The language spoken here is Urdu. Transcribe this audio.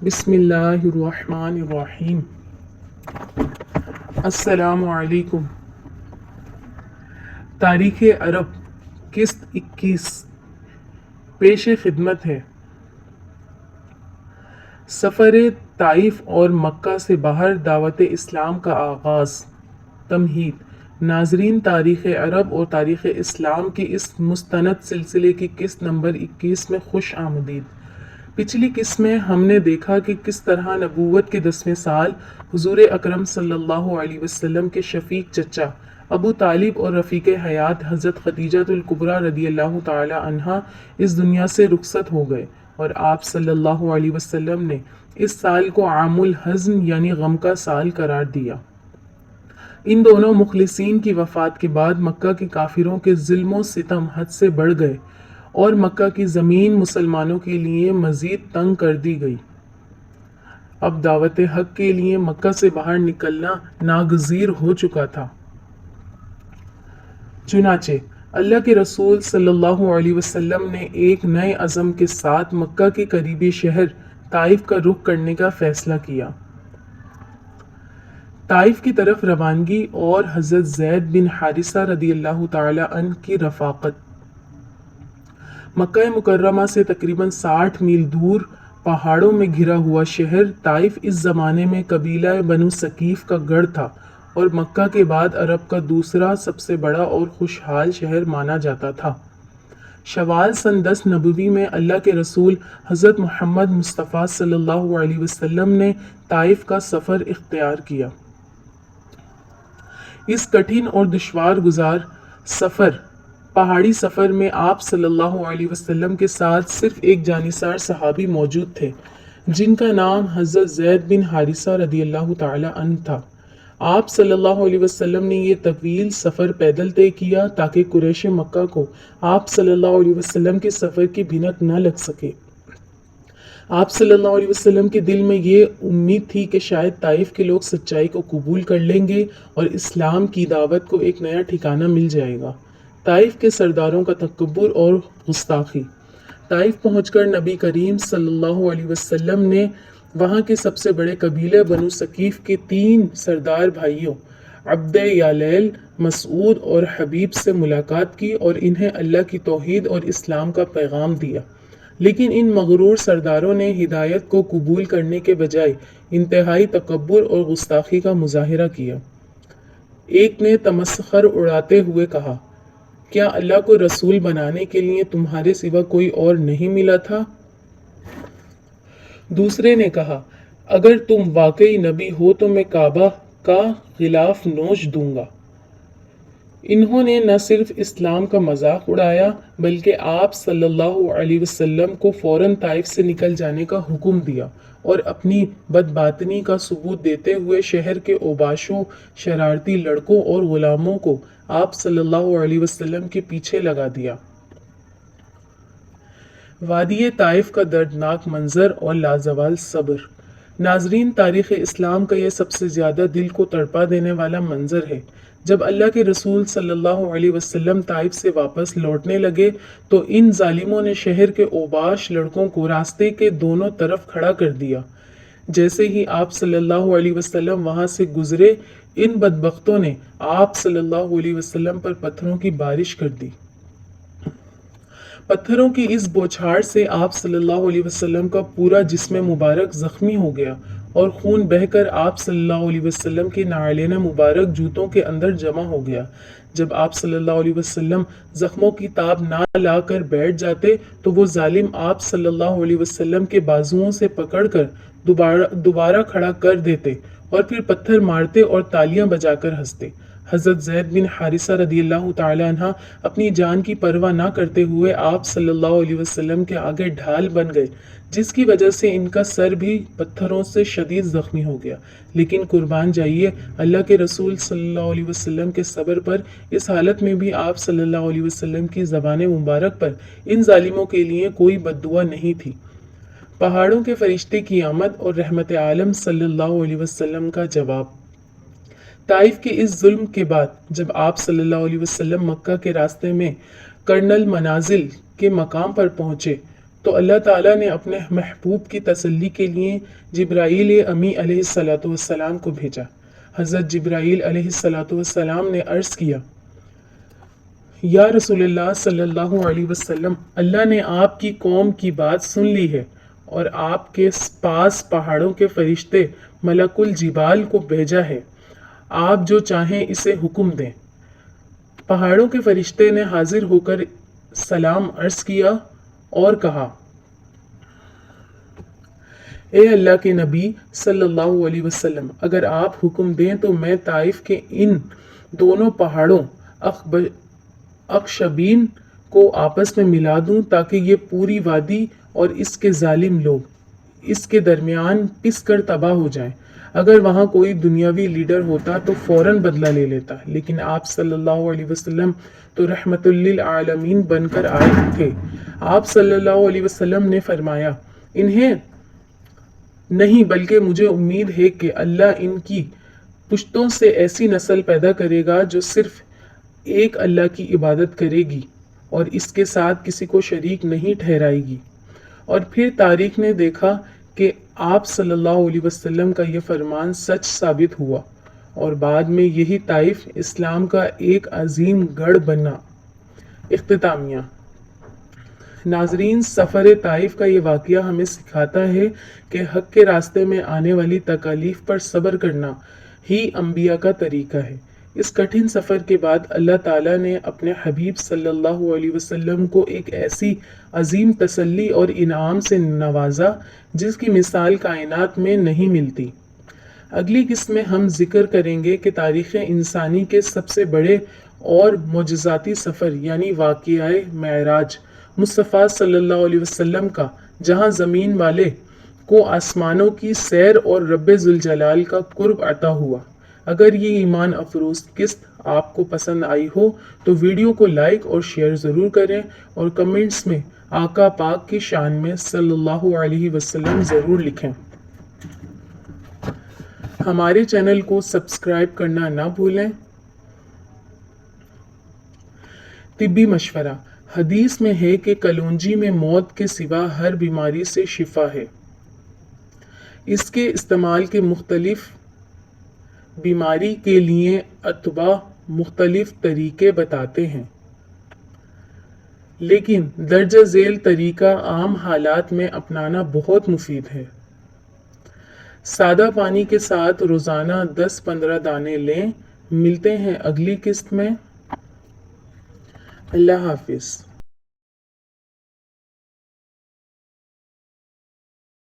بسم اللہ الرحمن الرحیم۔ السلام علیکم۔ تاریخ عرب قسط 21 پیش خدمت ہے۔ سفر طائف اور مکہ سے باہر دعوت اسلام کا آغاز۔ تمہید۔ ناظرین، تاریخ عرب اور تاریخ اسلام کی اس مستند سلسلے کی قسط نمبر 21 میں خوش آمدید۔ پچھلی قسط میں ہم نے دیکھا کہ کس طرح نبوت کے 10ویں سال حضور اکرم صلی اللہ علیہ وسلم کے شفیق چچا ابو طالب اور رفیق حیات حضرت خدیجہ الکبریٰ رضی اللہ تعالی عنہا اس دنیا سے رخصت ہو گئے، اور آپ صلی اللہ علیہ وسلم نے اس سال کو عام الحزن یعنی غم کا سال قرار دیا۔ ان دونوں مخلصین کی وفات کے بعد مکہ کے کافروں کے ظلم و ستم حد سے بڑھ گئے اور مکہ کی زمین مسلمانوں کے لیے مزید تنگ کر دی گئی۔ اب دعوت حق کے لیے مکہ سے باہر نکلنا ناگزیر ہو چکا تھا۔ چنانچہ اللہ کے رسول صلی اللہ علیہ وسلم نے ایک نئے عزم کے ساتھ مکہ کے قریبی شہر طائف کا رخ کرنے کا فیصلہ کیا۔ طائف کی طرف روانگی اور حضرت زید بن حارثہ رضی اللہ تعالی عنہ کی رفاقت۔ مکہ مکرمہ سے تقریباً 60 میل دور پہاڑوں میں گھرا ہوا شہر طائف اس زمانے میں قبیلہ بنو ثقیف کا گڑھ تھا اور مکہ کے بعد عرب کا دوسرا سب سے بڑا اور خوشحال شہر مانا جاتا تھا۔ شوال سن 10 نبوی میں اللہ کے رسول حضرت محمد مصطفیٰ صلی اللہ علیہ وسلم نے طائف کا سفر اختیار کیا۔ اس کٹھن اور دشوار گزار پہاڑی سفر میں آپ صلی اللہ علیہ وسلم کے ساتھ صرف ایک جانثار صحابی موجود تھے، جن کا نام حضرت زید بن حارثہ رضی اللہ تعالی عنہ تھا۔ آپ صلی اللہ علیہ وسلم نے یہ طویل سفر پیدل طے کیا تاکہ قریش مکہ کو آپ صلی اللہ علیہ وسلم کے سفر کی بھنک نہ لگ سکے۔ آپ صلی اللہ علیہ وسلم کے دل میں یہ امید تھی کہ شاید طائف کے لوگ سچائی کو قبول کر لیں گے اور اسلام کی دعوت کو ایک نیا ٹھکانہ مل جائے گا۔ طائف کے سرداروں کا تکبر اور گستاخی۔ طائف پہنچ کر نبی کریم صلی اللہ علیہ وسلم نے وہاں کے سب سے بڑے قبیلے بنو ثقیف کے 3 سردار بھائیوں عبد یالیل، مسعود اور حبیب سے ملاقات کی اور انہیں اللہ کی توحید اور اسلام کا پیغام دیا، لیکن ان مغرور سرداروں نے ہدایت کو قبول کرنے کے بجائے انتہائی تکبر اور گستاخی کا مظاہرہ کیا۔ ایک نے تمسخر اڑاتے ہوئے کہا، کیا اللہ کو رسول بنانے کے لیے تمہارے سوا کوئی اور نہیں ملا تھا؟ دوسرے نے کہا، اگر تم واقعی نبی ہو تو میں کعبہ کا غلاف نوچ دوں گا۔ انہوں نے نہ صرف اسلام کا مذاق اڑایا بلکہ آپ صلی اللہ علیہ وسلم کو فوراً طائف سے نکل جانے کا حکم دیا اور اپنی بدباطنی کا ثبوت دیتے ہوئے شہر کے اوباشوں، شرارتی لڑکوں اور غلاموں کو آپ صلی اللہ علیہ وسلم کے پیچھے لگا دیا۔ وادی طائف کا دردناک منظر اور لازوال صبر۔ ناظرین، تاریخ اسلام کا یہ سب سے زیادہ دل کو تڑپا دینے والا منظر ہے۔ جب اللہ کے رسول صلی اللہ علیہ وسلم طائف سے واپس لوٹنے لگے تو ان ظالموں نے شہر کے اوباش لڑکوں کو راستے کے دونوں طرف کھڑا کر دیا۔ جیسے ہی آپ صلی اللہ علیہ وسلم وہاں سے گزرے، ان بدبختوں نے آپ صلی اللہ علیہ وسلم پر پتھروں کی بارش کر دی۔ پتھروں کی اس بوچھاڑ سے آپ صلی اللہ علیہ وسلم کا پورا جسم مبارک زخمی ہو گیا اور خون بہہ کر آپ صلی اللہ علیہ وسلم کے نعلین مبارک جوتوں کے اندر جمع ہو گیا۔ جب آپ صلی اللہ علیہ وسلم زخموں کی تاب نہ لا کر بیٹھ جاتے تو وہ ظالم آپ صلی اللہ علیہ وسلم کے بازوؤں سے پکڑ کر دوبارہ کھڑا کر دیتے اور پھر پتھر مارتے اور تالیاں بجا کر ہنستے۔ حضرت زید بن حارثہ رضی اللہ تعالی عنہ اپنی جان کی پرواہ نہ کرتے ہوئے آپ صلی اللہ علیہ وسلم کے آگے ڈھال بن گئے، جس کی وجہ سے ان کا سر بھی پتھروں سے شدید زخمی ہو گیا۔ لیکن قربان جائیے اللہ کے رسول صلی اللہ علیہ وسلم کے صبر پر۔ اس حالت میں بھی آپ صلی اللہ علیہ وسلم کی زبان مبارک پر ان ظالموں کے لیے کوئی بد دعا نہیں تھی۔ پہاڑوں کے فرشتے کی آمد اور رحمت عالم صلی اللہ علیہ وسلم کا جواب۔ طائف کے اس ظلم کے بعد جب آپ صلی اللہ علیہ وسلم مکہ کے راستے میں کرنل منازل کے مقام پر پہنچے تو اللہ تعالیٰ نے اپنے محبوب کی تسلی کے لیے جبرائیل امی علیہ الصلوۃ والسلام کو بھیجا۔ حضرت جبرائیل علیہ الصلوۃ والسلام نے عرض کیا، یا رسول اللہ صلی اللہ علیہ وسلم، اللہ نے آپ کی قوم کی بات سن لی ہے اور آپ کے پاس پہاڑوں کے فرشتے ملک الجبال کو بھیجا ہے، آپ جو چاہیں اسے حکم دیں۔ پہاڑوں کے فرشتے نے حاضر ہو کر سلام عرض کیا اور کہا، اے اللہ کے نبی صلی اللہ علیہ وسلم، اگر آپ حکم دیں تو میں طائف کے ان دونوں پہاڑوں اخشبین کو آپس میں ملا دوں تاکہ یہ پوری وادی اور اس کے ظالم لوگ اس کے درمیان پس کر تباہ ہو جائیں۔ اگر وہاں کوئی دنیاوی لیڈر ہوتا تو فوراً بدلہ لے لیتا، لیکن آپ صلی اللہ علیہ وسلم تو رحمت للعالمین بن کر آئے تھے۔ آپ صلی اللہ علیہ وسلم نے فرمایا، انہیں نہیں بلکہ مجھے امید ہے کہ اللہ ان کی پشتوں سے ایسی نسل پیدا کرے گا جو صرف ایک اللہ کی عبادت کرے گی اور اس کے ساتھ کسی کو شریک نہیں ٹھہرائے گی۔ اور پھر تاریخ نے دیکھا کہ آپ صلی اللہ علیہ وسلم کا یہ فرمان سچ ثابت ہوا اور بعد میں یہی طائف اسلام کا ایک عظیم گڑھ بنا۔ اختتامیہ۔ ناظرین، سفر طائف کا یہ واقعہ ہمیں سکھاتا ہے کہ حق کے راستے میں آنے والی تکالیف پر صبر کرنا ہی انبیاء کا طریقہ ہے۔ اس کٹھن سفر کے بعد اللہ تعالیٰ نے اپنے حبیب صلی اللہ علیہ وسلم کو ایک ایسی عظیم تسلی اور انعام سے نوازا جس کی مثال کائنات میں نہیں ملتی۔ اگلی قسط میں ہم ذکر کریں گے کہ تاریخ انسانی کے سب سے بڑے اور معجزاتی سفر یعنی واقعہ معراج مصطفیٰ صلی اللہ علیہ وسلم کا، جہاں زمین والے کو آسمانوں کی سیر اور رب ذوالجلال کا قرب عطا ہوا۔ اگر یہ ایمان افروز قسط آپ کو پسند آئی ہو تو ویڈیو کو لائک اور شیئر ضرور کریں اور کمنٹس میں آقا پاک کی شان میں صلی اللہ علیہ وسلم ضرور لکھیں۔ ہمارے چینل کو سبسکرائب کرنا نہ بھولیں۔ طبی مشورہ۔ حدیث میں ہے کہ کلونجی میں موت کے سوا ہر بیماری سے شفا ہے۔ اس کے استعمال کے مختلف بیماری کے لیے اطباء مختلف طریقے بتاتے ہیں، لیکن درجہ ذیل طریقہ عام حالات میں اپنانا بہت مفید ہے۔ سادہ پانی کے ساتھ روزانہ 10-15 دانے لیں۔ ملتے ہیں اگلی قسط میں۔ اللہ حافظ۔